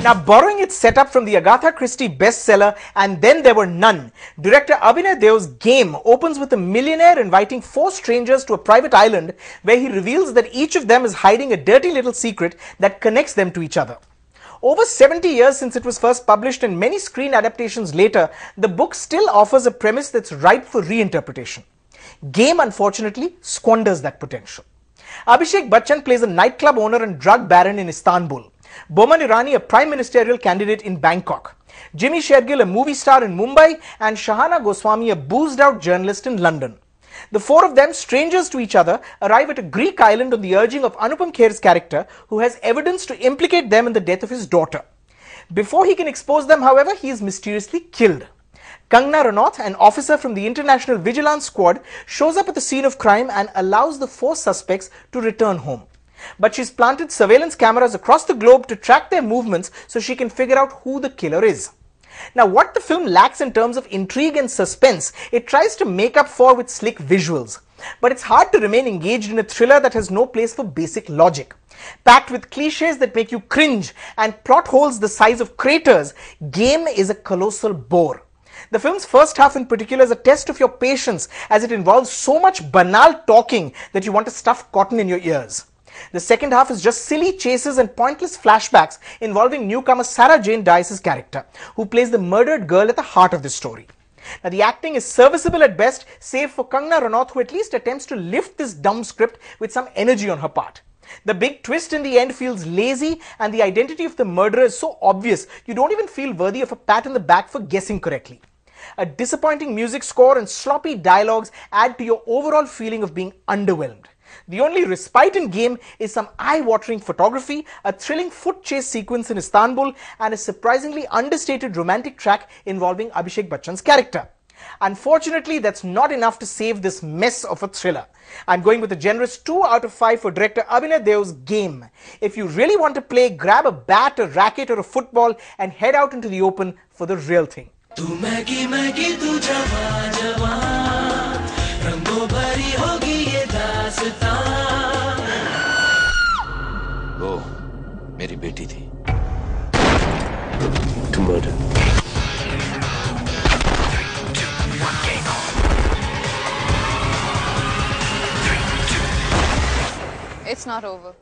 Now, borrowing its setup from the Agatha Christie bestseller And Then There Were None, director Abhinay Dev's Game opens with a millionaire inviting four strangers to a private island where he reveals that each of them is hiding a dirty little secret that connects them to each other. Over 70 years since it was first published and many screen adaptations later, the book still offers a premise that's ripe for reinterpretation. Game, unfortunately, squanders that potential. Abhishek Bachchan plays a nightclub owner and drug baron in Istanbul. Boman Irani, a prime ministerial candidate in Bangkok. Jimmy Shergill, a movie star in Mumbai, and Shahana Goswami, a boozed-out journalist in London. The four of them, strangers to each other, arrive at a Greek island on the urging of Anupam Kher's character, who has evidence to implicate them in the death of his daughter. Before he can expose them, however, he is mysteriously killed. Kangna Ranaut, an officer from the International Vigilance Squad, shows up at the scene of crime and allows the four suspects to return home. But she's planted surveillance cameras across the globe to track their movements so she can figure out who the killer is. Now, what the film lacks in terms of intrigue and suspense, it tries to make up for with slick visuals. But it's hard to remain engaged in a thriller that has no place for basic logic. Packed with cliches that make you cringe and plot holes the size of craters, Game is a colossal bore. The film's first half in particular is a test of your patience as it involves so much banal talking that you want to stuff cotton in your ears. The second half is just silly chases and pointless flashbacks involving newcomer Sarah Jane Dias' character, who plays the murdered girl at the heart of the story. Now, the acting is serviceable at best, save for Kangna Ranaut, who at least attempts to lift this dumb script with some energy on her part. The big twist in the end feels lazy, and the identity of the murderer is so obvious you don't even feel worthy of a pat on the back for guessing correctly. A disappointing music score and sloppy dialogues add to your overall feeling of being underwhelmed. The only respite in Game is some eye-watering photography, a thrilling foot chase sequence in Istanbul, and a surprisingly understated romantic track involving Abhishek Bachchan's character. Unfortunately, that's not enough to save this mess of a thriller. I'm going with a generous 2 out of 5 for director Abhinay Dev's Game. If you really want to play, grab a bat, a racket, or a football and head out into the open for the real thing. वो मेरी बेटी थी। To murder. It's not over.